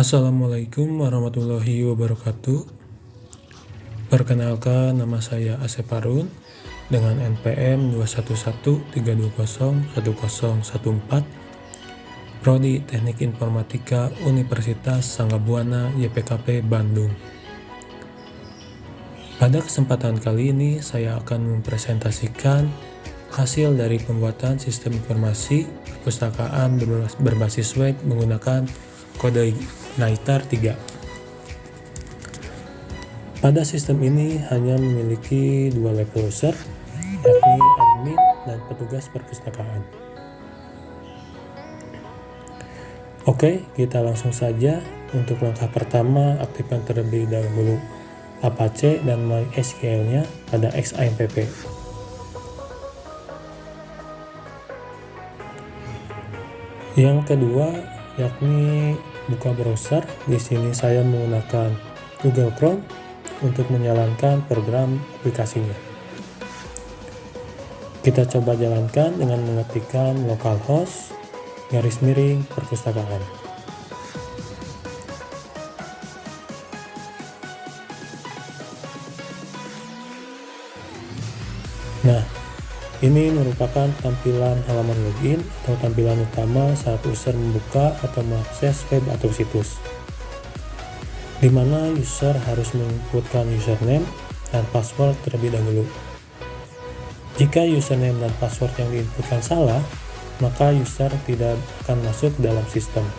Assalamualaikum warahmatullahi wabarakatuh. Perkenalkan, nama saya Asep Harun dengan NPM 21132010114, Prodi Teknik Informatika Universitas Sanggabuana YPKP Bandung. Pada kesempatan kali ini saya akan mempresentasikan hasil dari pembuatan sistem informasi perpustakaan berbasis web menggunakan kode Naitar 3. Pada sistem ini hanya memiliki dua level user, yakni admin dan petugas perpustakaan. Oke, kita langsung saja. Untuk langkah pertama, aktifkan terlebih dahulu Apache dan MySQL-nya pada XAMPP. Yang kedua, yakni buka browser. Di sini saya menggunakan Google Chrome untuk menjalankan program aplikasinya. Kita coba jalankan dengan mengetikkan localhost _perpustakaan. Nah, ini merupakan tampilan halaman login atau tampilan utama saat user membuka atau mengakses web atau situs, di mana user harus menginputkan username dan password terlebih dahulu. Jika username dan password yang diinputkan salah, maka user tidak akan masuk dalam sistem.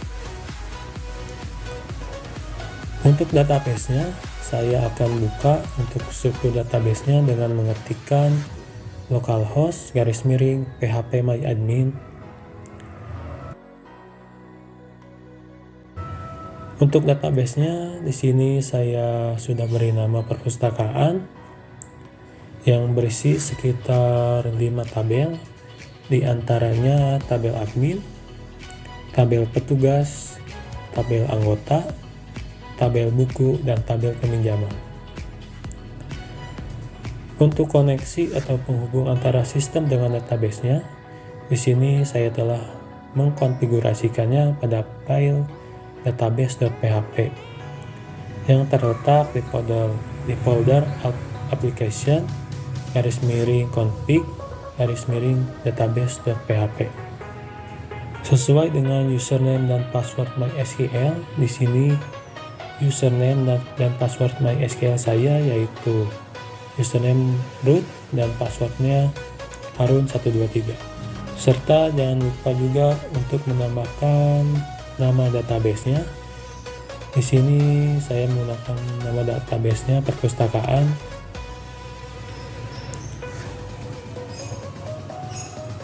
Untuk database-nya, saya akan buka untuk struktur database-nya dengan mengetikkan localhost _phpMyAdmin. Untuk database-nya, di sini saya sudah beri nama perpustakaan yang berisi sekitar 5 tabel, di antaranya tabel admin, tabel petugas, tabel anggota, tabel buku, dan tabel peminjaman. Untuk koneksi atau penghubung antara sistem dengan database-nya, di sini saya telah mengkonfigurasikannya pada file database.php yang terletak di folder application _config _database.php. Sesuai dengan username dan password MySQL, di sini username dan password MySQL saya yaitu username root dan passwordnya Harun123. Serta jangan lupa juga untuk menambahkan nama database-nya. Di sini saya menggunakan nama database-nya perpustakaan.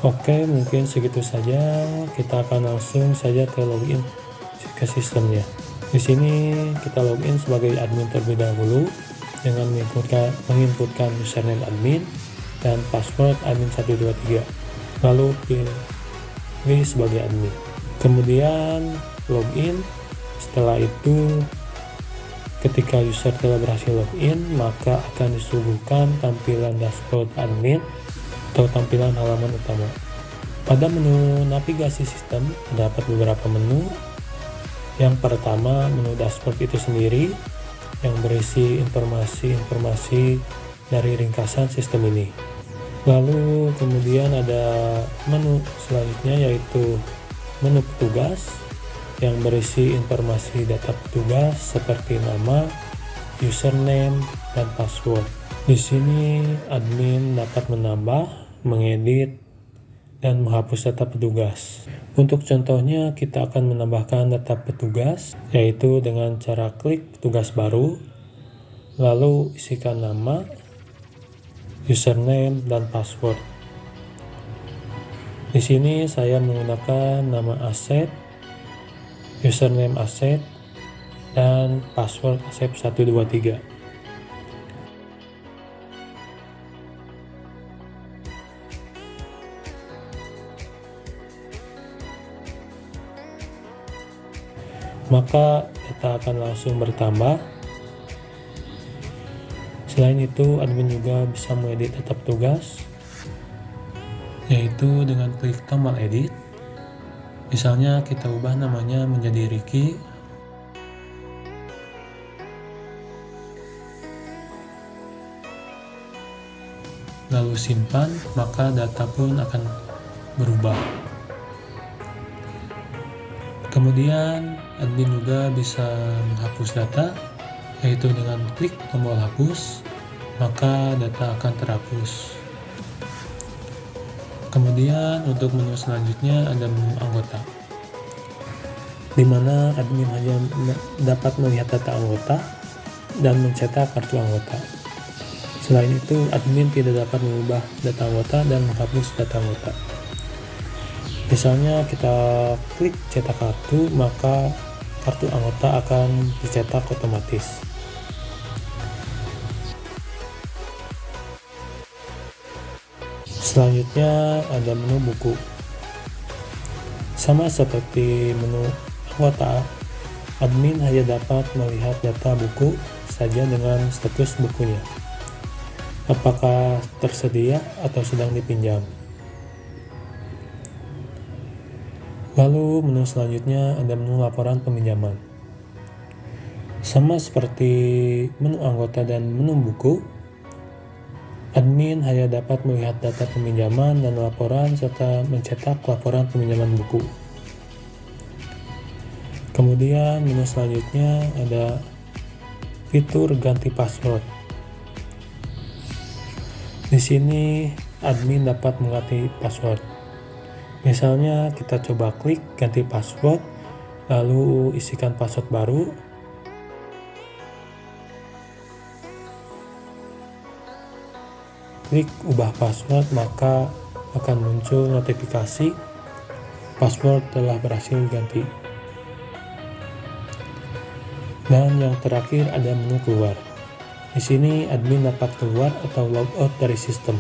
Oke, mungkin segitu saja. Kita akan langsung saja ke login ke sistemnya. Di sini kita login sebagai admin terlebih dahulu dengan menginputkan username admin dan password admin123, lalu pilih sebagai admin, kemudian login. Setelah itu, ketika user telah berhasil login, maka akan disuguhkan tampilan dashboard admin atau tampilan halaman utama. Pada menu navigasi sistem terdapat beberapa menu. Yang pertama, menu dashboard itu sendiri yang berisi informasi dari ringkasan sistem ini. Lalu kemudian ada menu selanjutnya yaitu menu petugas yang berisi informasi data petugas seperti nama, username, dan password. Di sini admin dapat menambah, mengedit, dan menghapus data petugas. Untuk contohnya, kita akan menambahkan data petugas, yaitu dengan cara klik petugas baru, lalu isikan nama, username, dan password. Di sini saya menggunakan nama Asep, username Asep, dan password Asep123. Maka data akan langsung bertambah. Selain itu, admin juga bisa mengedit data petugas, yaitu dengan klik tombol edit. Misalnya kita ubah namanya menjadi Ricky, lalu simpan, maka data pun akan berubah. Kemudian admin juga bisa menghapus data, yaitu dengan klik tombol hapus, maka data akan terhapus. Kemudian untuk menu selanjutnya ada menu anggota, di mana admin hanya dapat melihat data anggota dan mencetak kartu anggota. Selain itu, admin tidak dapat mengubah data anggota dan menghapus data anggota. Misalnya kita klik cetak kartu, maka kartu anggota akan dicetak otomatis. Selanjutnya ada menu buku. Sama seperti menu anggota, admin hanya dapat melihat data buku saja dengan status bukunya, apakah tersedia atau sedang dipinjam. Lalu menu selanjutnya ada menu laporan peminjaman. Sama seperti menu anggota dan menu buku, admin hanya dapat melihat data peminjaman dan laporan serta mencetak laporan peminjaman buku. Kemudian menu selanjutnya ada fitur ganti password. Di sini admin dapat mengganti password. Misalnya kita coba klik ganti password, lalu isikan password baru. Klik ubah password, maka akan muncul notifikasi password telah berhasil diganti. Dan yang terakhir ada menu keluar. Di sini admin dapat keluar atau logout dari sistem.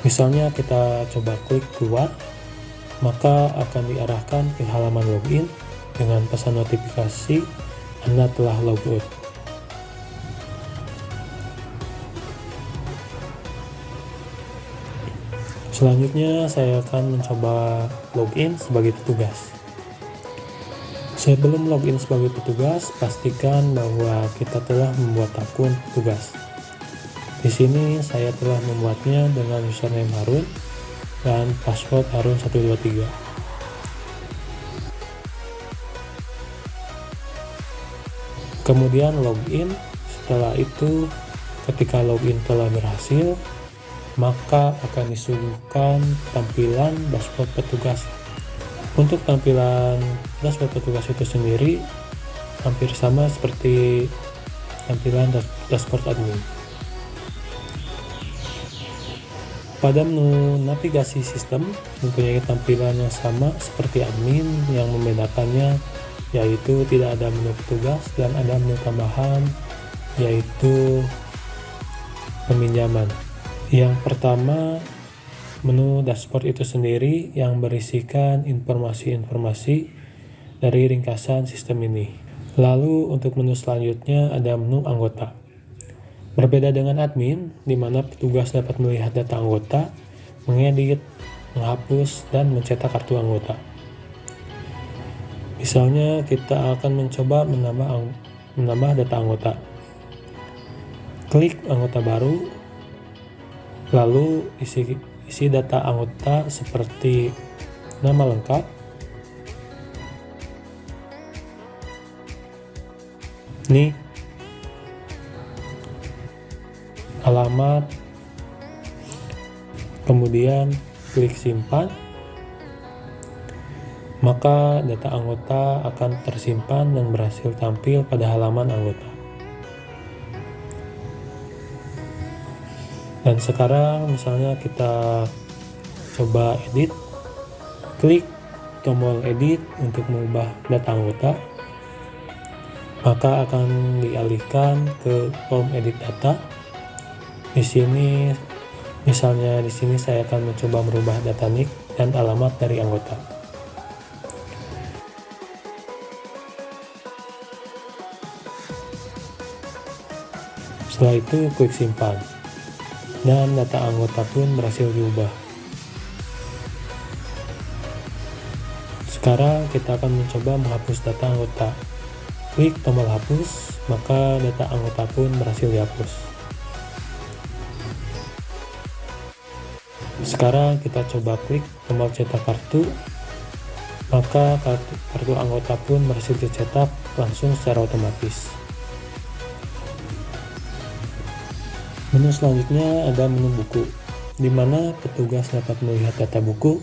Misalnya kita coba klik keluar, maka akan diarahkan ke halaman login dengan pesan notifikasi Anda telah logout. Selanjutnya saya akan mencoba login sebagai petugas. Sebelum login sebagai petugas, pastikan bahwa kita telah membuat akun petugas. Di sini saya telah membuatnya dengan username Harun dan password Harun123. Kemudian login. Setelah itu, ketika login telah berhasil, maka akan disuguhkan tampilan dashboard petugas. Untuk tampilan dashboard petugas itu sendiri hampir sama seperti tampilan dashboard admin. Pada menu navigasi sistem mempunyai tampilan yang sama seperti admin, yang membedakannya yaitu tidak ada menu petugas dan ada menu tambahan yaitu peminjaman. Yang pertama, menu dashboard itu sendiri yang berisikan informasi-informasi dari ringkasan sistem ini. Lalu untuk menu selanjutnya ada menu anggota. Berbeda dengan admin, di mana petugas dapat melihat data anggota, mengedit, menghapus, dan mencetak kartu anggota. Misalnya kita akan mencoba menambah data anggota. Klik anggota baru, lalu isi data anggota seperti nama lengkap, nik, alamat, kemudian klik simpan, maka data anggota akan tersimpan dan berhasil tampil pada halaman anggota. Dan sekarang misalnya kita coba edit, klik tombol edit untuk mengubah data anggota, maka akan dialihkan ke form edit data. Di sini misalnya saya akan mencoba merubah data nik dan alamat dari anggota. Setelah itu klik simpan. Dan data anggota pun berhasil diubah. Sekarang kita akan mencoba menghapus data anggota. Klik tombol hapus, maka data anggota pun berhasil dihapus. Sekarang kita coba klik tombol cetak kartu, maka kartu anggota pun berhasil dicetak langsung secara otomatis. Menu selanjutnya ada menu buku, di mana petugas dapat melihat data buku,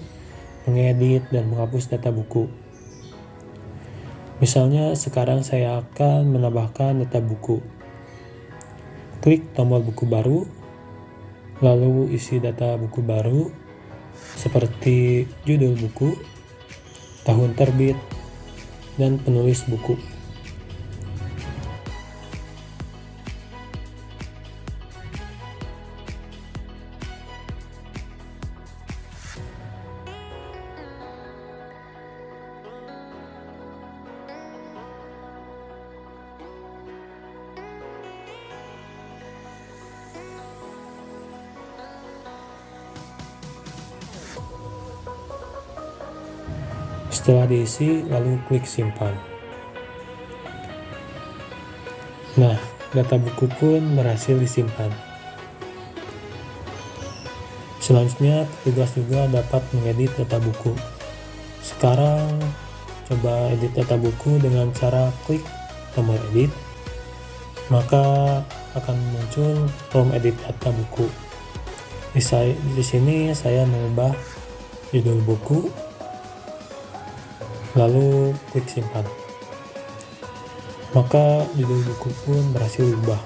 mengedit, dan menghapus data buku. Misalnya sekarang saya akan menambahkan data buku. Klik tombol buku baru, lalu isi data buku baru seperti judul buku, tahun terbit, dan penulis buku. Setelah diisi, lalu klik simpan. Nah, data buku pun berhasil disimpan. Selanjutnya, petugas juga dapat mengedit data buku. Sekarang, coba edit data buku dengan cara klik tombol edit, maka akan muncul form edit data buku. Di sini saya mengubah judul buku, lalu klik simpan. Maka judul buku pun berhasil diubah.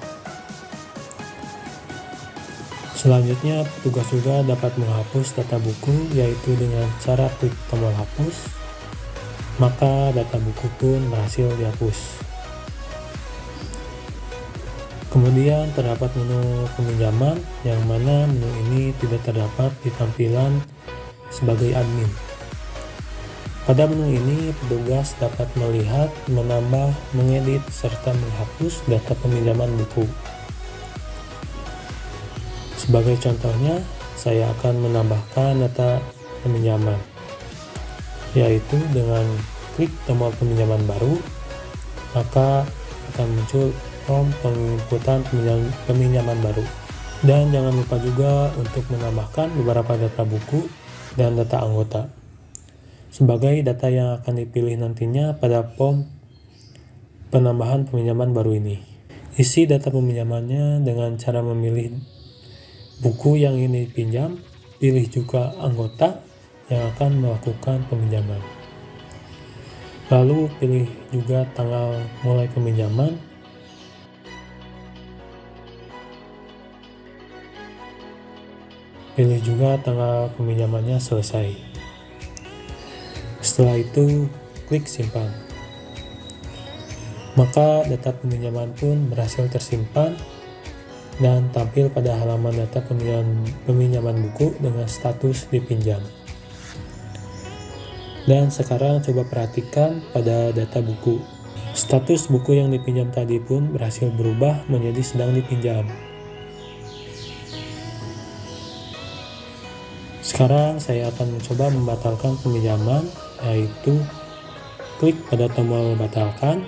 Selanjutnya, petugas juga dapat menghapus data buku, yaitu dengan cara klik tombol hapus, maka data buku pun berhasil dihapus. Kemudian terdapat menu peminjaman, yang mana menu ini tidak terdapat di tampilan sebagai admin. Pada menu ini, petugas dapat melihat, menambah, mengedit, serta menghapus data peminjaman buku. Sebagai contohnya, saya akan menambahkan data peminjaman, yaitu dengan klik tombol peminjaman baru, maka akan muncul form penginputan peminjaman baru. Dan jangan lupa juga untuk menambahkan beberapa data buku dan data anggota sebagai data yang akan dipilih nantinya pada form penambahan peminjaman baru ini. Isi data peminjamannya dengan cara memilih buku yang ingin dipinjam, pilih juga anggota yang akan melakukan peminjaman. Lalu pilih juga tanggal mulai peminjaman, pilih juga tanggal peminjamannya selesai. Setelah itu, klik simpan. Maka data peminjaman pun berhasil tersimpan dan tampil pada halaman data peminjaman buku dengan status dipinjam. Dan sekarang coba perhatikan pada data buku. Status buku yang dipinjam tadi pun berhasil berubah menjadi sedang dipinjam. Sekarang saya akan mencoba membatalkan peminjaman, yaitu klik pada tombol batalkan,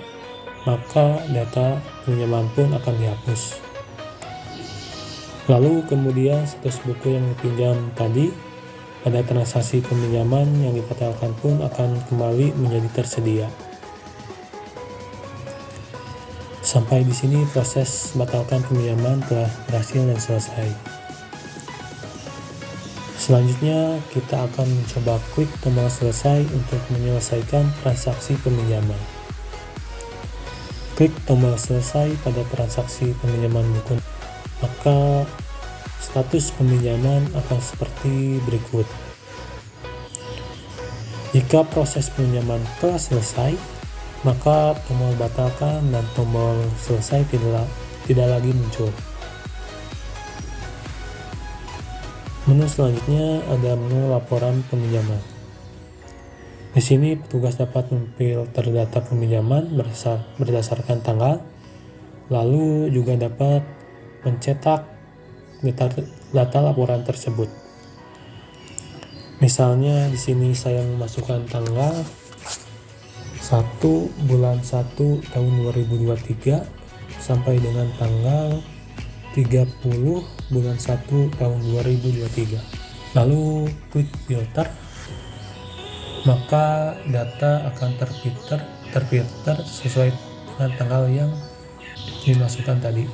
maka data peminjaman pun akan dihapus. Lalu kemudian status buku yang dipinjam tadi pada transaksi peminjaman yang dibatalkan pun akan kembali menjadi tersedia. Sampai di sini proses batalkan peminjaman telah berhasil dan selesai. Selanjutnya, kita akan mencoba klik tombol selesai untuk menyelesaikan transaksi peminjaman. Klik tombol selesai pada transaksi peminjaman buku, maka status peminjaman akan seperti berikut. Jika proses peminjaman telah selesai, maka tombol batalkan dan tombol selesai tidak lagi muncul. Menu selanjutnya ada menu laporan peminjaman. Di sini petugas dapat memfilter data peminjaman berdasarkan tanggal, lalu juga dapat mencetak data laporan tersebut. Misalnya di sini saya memasukkan tanggal 1 bulan 1 tahun 2023 sampai dengan tanggal 30 bulan 1 tahun 2023. lalu klik filter, maka data akan terfilter sesuai dengan tanggal yang dimasukkan tadi.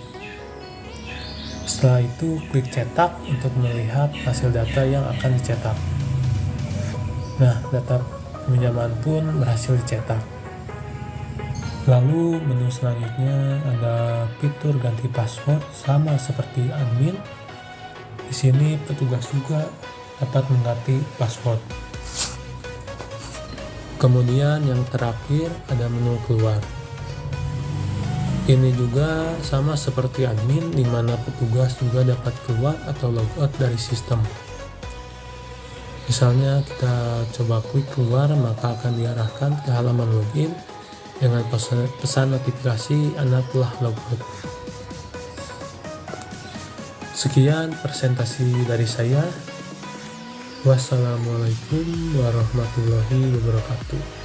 Setelah itu klik cetak untuk melihat hasil data yang akan dicetak. Nah, data pinjaman pun berhasil dicetak. Lalu menu selanjutnya ada fitur ganti password, sama seperti admin. Di sini petugas juga dapat mengganti password. Kemudian yang terakhir ada menu keluar. Ini juga sama seperti admin, di mana petugas juga dapat keluar atau logout dari sistem. Misalnya kita coba klik keluar, maka akan diarahkan ke halaman login dengan pesan notifikasi Anda telah logout. Sekian presentasi dari saya. Wassalamualaikum warahmatullahi wabarakatuh.